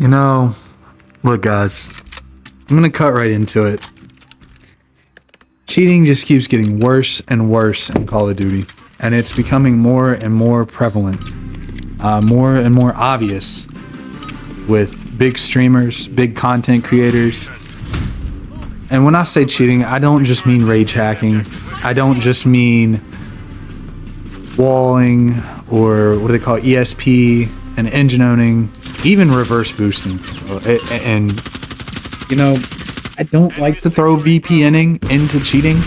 You know, look guys, I'm gonna cut right into it. Cheating just keeps getting worse and worse in Call of Duty, and it's becoming more and more prevalent, more and more obvious with big streamers, big content creators. And when I say cheating, I don't just mean rage hacking. I don't just mean walling or what do they call it, ESP and engine owning, even reverse boosting. And you know, I don't like to throw VPNing into cheating,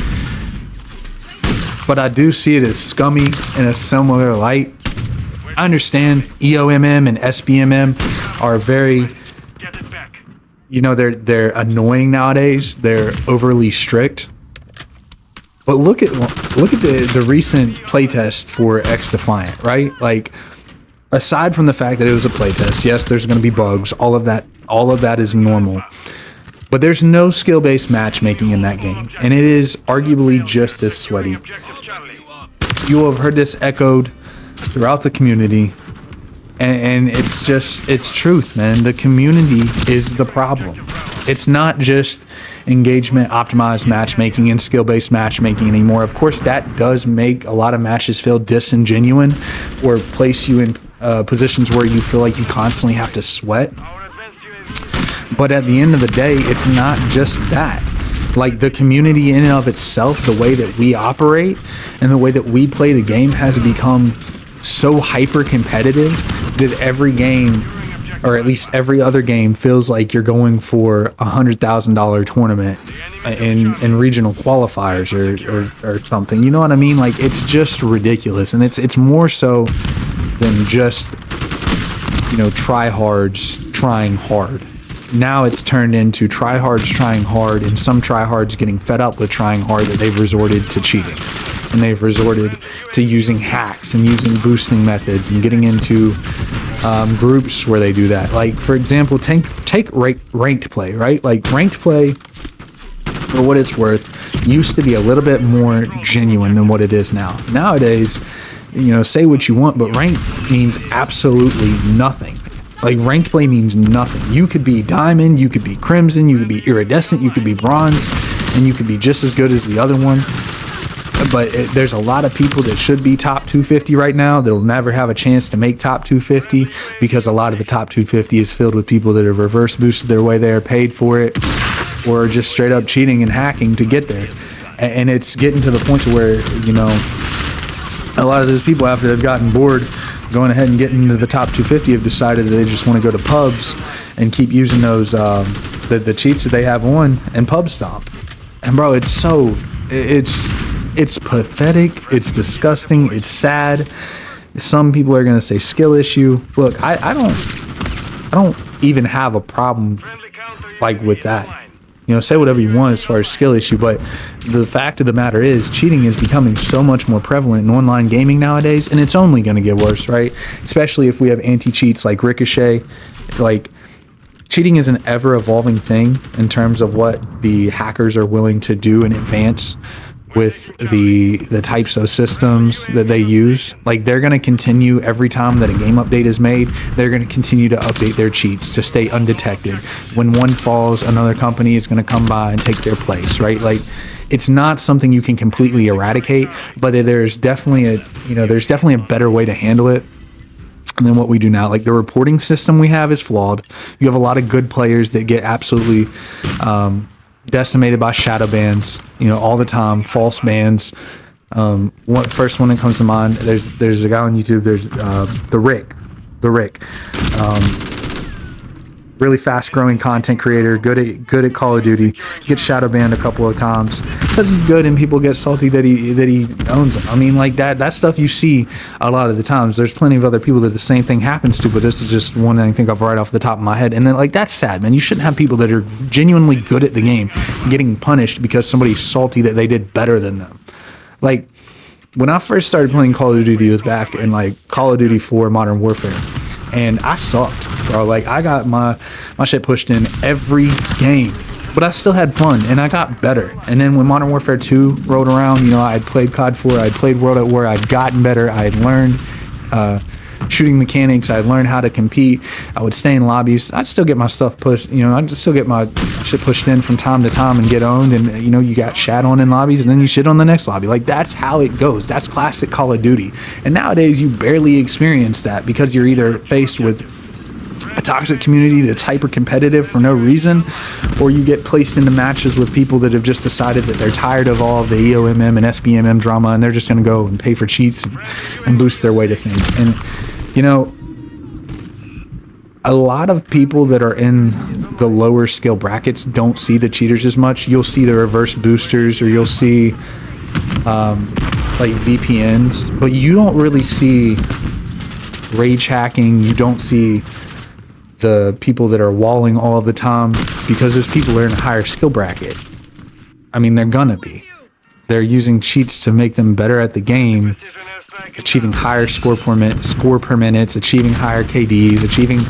but I do see it as scummy in a similar light. I understand EOMM and SBMM are very, you know, they're annoying nowadays. They're overly strict. But look at the recent playtest for X Defiant, right? Like, aside from the fact that it was a playtest, yes, there's going to be bugs. All of that is normal. But there's no skill-based matchmaking in that game, and it is arguably just as sweaty. You will have heard this echoed throughout the community, and it's truth, man. The community is the problem. It's not just engagement optimized matchmaking and skill-based matchmaking anymore. Of course, that does make a lot of matches feel disingenuine or place you in positions where you feel like you constantly have to sweat. But at the end of the day, it's not just that. Like, the community in and of itself, the way that we operate and the way that we play the game has become so hyper competitive that every game, or at least every other game, feels like you're going for $100,000 tournament in regional qualifiers or something. You know what I mean? Like, it's just ridiculous, and it's more so than just, you know, tryhards trying hard. Now it's turned into tryhards trying hard, and some tryhards getting fed up with trying hard that they've resorted to cheating, and they've resorted to using hacks and using boosting methods and getting into groups where they do that. Like, for example, take ranked play, right? Like, ranked play, for what it's worth, used to be a little bit more genuine than what it is now. Nowadays, you know, say what you want, but ranked means absolutely nothing. Like, ranked play means nothing. You could be diamond, you could be crimson, you could be iridescent, you could be bronze, and you could be just as good as the other one. But there's a lot of people that should be top 250 right now that will never have a chance to make top 250 because a lot of the top 250 is filled with people that have reverse boosted their way there, paid for it, or just straight up cheating and hacking to get there. And it's getting to the point to where, you know, a lot of those people, after they've gotten bored going ahead and getting into the top 250, have decided that they just want to go to pubs and keep using those the cheats that they have on and pub stomp. And bro, it's pathetic, it's disgusting, it's sad. Some people are gonna say skill issue. Look, I don't even have a problem like with that. You know, say whatever you want as far as skill issue, but the fact of the matter is cheating is becoming so much more prevalent in online gaming nowadays, and it's only going to get worse, right? Especially if we have anti-cheats like Ricochet. Like, cheating is an ever-evolving thing in terms of what the hackers are willing to do in advance with the types of systems that they use. Like, they're going to continue every time that a game update is made, they're going to continue to update their cheats to stay undetected. When one falls, another company is going to come by and take their place, right? Like, it's not something you can completely eradicate, but there's definitely a better way to handle it than what we do now. Like, the reporting system we have is flawed. You have a lot of good players that get absolutely decimated by shadow bans, you know, all the time, false bans. First one that comes to mind, there's a guy on YouTube, there's the Rick, really fast growing content creator, good at Call of Duty, gets shadow banned a couple of times because he's good, and people get salty that he owns them. I mean, like, that stuff you see a lot of the times. There's plenty of other people that the same thing happens to, but this is just one that I think of right off the top of my head. And then, like, that's sad, man. You shouldn't have people that are genuinely good at the game getting punished because somebody's salty that they did better than them. Like, when I first started playing Call of Duty, it was back in, like, Call of Duty 4 Modern Warfare. And I sucked, bro. Like, I got my shit pushed in every game. But I still had fun, and I got better. And then when Modern Warfare 2 rolled around, you know, I had played COD 4, I had played World at War, I'd gotten better, I had learned shooting mechanics. I'd learn how to compete. I would stay in lobbies. I'd still get my stuff pushed, you know, I'd still get my shit pushed in from time to time and get owned. And, you know, you got shat on in lobbies and then you shit on the next lobby. Like, that's how it goes. That's classic Call of Duty. And nowadays you barely experience that because you're either faced with a toxic community that's hyper competitive for no reason, or you get placed into matches with people that have just decided that they're tired of all of the EOMM and SBMM drama, and they're just going to go and pay for cheats and boost their way to things. And, you know, a lot of people that are in the lower skill brackets don't see the cheaters as much. You'll see the reverse boosters, or you'll see like VPNs, but you don't really see rage hacking. You don't see the people that are walling all of the time, because those people are in a higher skill bracket. I mean, they're gonna be. They're using cheats to make them better at the game, achieving higher score per minutes, achieving higher KDs, achieving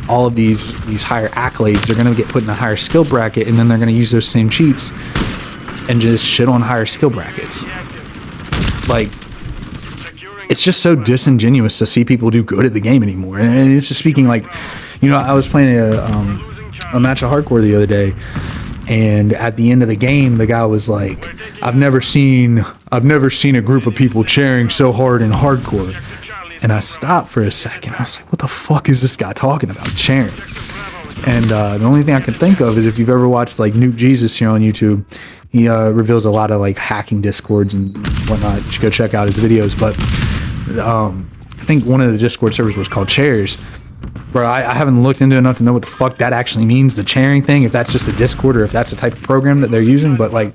all of these higher accolades. They're gonna get put in a higher skill bracket, and then they're gonna use those same cheats and just shit on higher skill brackets. Like, it's just so disingenuous to see people do good at the game anymore. And it's just speaking like, you know, I was playing a match of hardcore the other day, and at the end of the game, the guy was like, I've never seen a group of people cheering so hard in hardcore. And I stopped for a second. I was like, what the fuck is this guy talking about, cheering? And the only thing I can think of is, if you've ever watched like Nuke Jesus here on YouTube, he reveals a lot of like hacking discords and whatnot. You should go check out his videos. But I think one of the Discord servers was called Chairs. Bro, I haven't looked into it enough to know what the fuck that actually means, the chairing thing, if that's just a Discord or if that's the type of program that they're using. But like,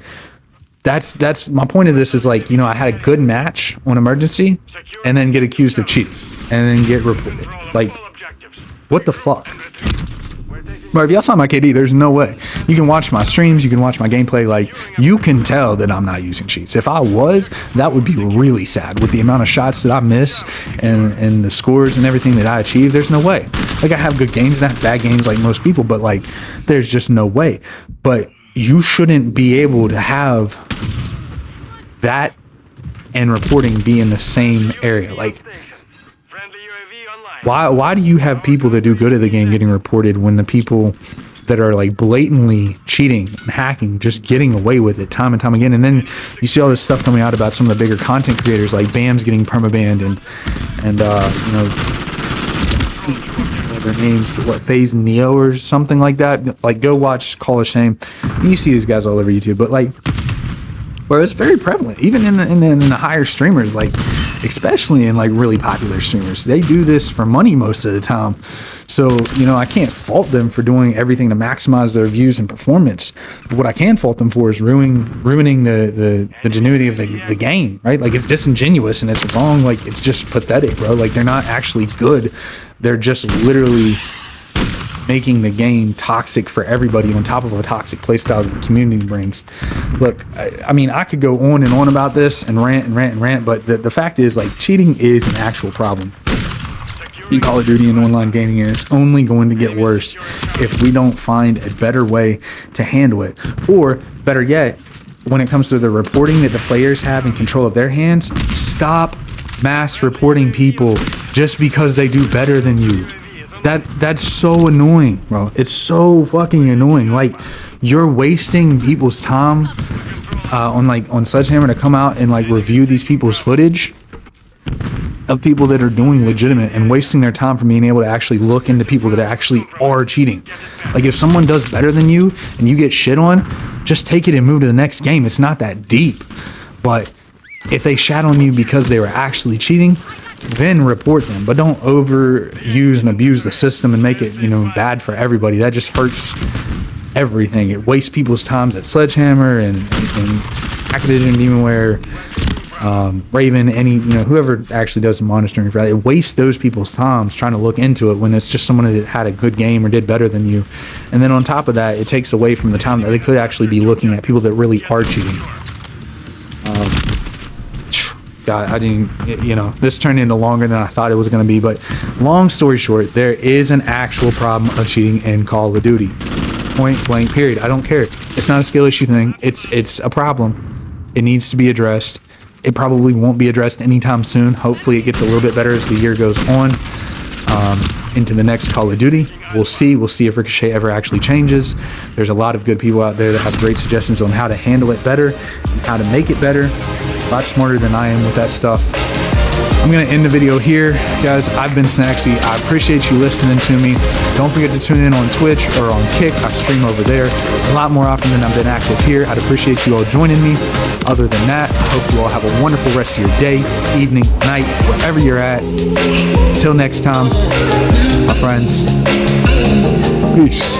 that's my point of this is, like, you know, I had a good match on emergency and then get accused of cheating and then get reported. Like, what the fuck? But if y'all saw my KD, there's no way. You can watch my streams, you can watch my gameplay, like, you can tell that I'm not using cheats. If I was, that would be really sad. With the amount of shots that I miss and the scores and everything that I achieve, there's no way. Like, I have good games and I have bad games like most people, but like, there's just no way. But you shouldn't be able to have that and reporting be in the same area. Like, why do you have people that do good at the game getting reported when the people that are like blatantly cheating and hacking just getting away with it time and time again? And then you see all this stuff coming out about some of the bigger content creators, like Bam's getting permabanned and you know, what their names, what, FaZe Neo or something like that. Like, go watch Call of Shame. You see these guys all over YouTube, but like, where it's very prevalent, even in the higher streamers, like, especially in like really popular streamers. They do this for money most of the time. So, you know, I can't fault them for doing everything to maximize their views and performance. But what I can fault them for is ruining the genuity of the game, right? Like, it's disingenuous and it's wrong. Like, it's just pathetic, bro. Like, they're not actually good. They're just literally making the game toxic for everybody on top of a toxic playstyle that the community brings. Look, I mean, I could go on and on about this and rant, but the fact is, like, cheating is an actual problem in Call of Duty and online gaming, and it's only going to get worse if we don't find a better way to handle it. Or, better yet, when it comes to the reporting that the players have in control of their hands, stop mass reporting people just because they do better than you. That's so annoying, bro. It's so fucking annoying. Like, you're wasting people's time on Sledgehammer to come out and like review these people's footage of people that are doing legitimate, and wasting their time from being able to actually look into people that actually are cheating. Like, if someone does better than you and you get shit on, just take it and move to the next game. It's not that deep. But if they shat on you because they were actually cheating, then report them. But don't overuse and abuse the system and make it, you know, bad for everybody. That just hurts everything. It wastes people's times at Sledgehammer and Activision, Demonware, Raven, any, you know, whoever actually does the monitoring for that. It wastes those people's times trying to look into it when it's just someone that had a good game or did better than you. And then on top of that, it takes away from the time that they could actually be looking at people that really are cheating. God, I didn't, you know, this turned into longer than I thought it was going to be, but long story short, there is an actual problem of cheating in Call of Duty. Point blank, period. I don't care. It's not a skill issue thing. It's a problem. It needs to be addressed. it probably won't be addressed anytime soon. Hopefully it gets a little bit better as the year goes on, into the next Call of Duty. We'll see if Ricochet ever actually changes. There's a lot of good people out there that have great suggestions on how to handle it better and how to make it better. A lot smarter than I am with that stuff. I'm going to end the video here, guys. I've been Snackzyy. I appreciate you listening to me. Don't forget to tune in on Twitch or on Kick. I stream over there a lot more often than I've been active here. I'd appreciate you all joining me. Other than that, I hope you all have a wonderful rest of your day, evening, night, wherever you're at. Until next time, my friends, peace.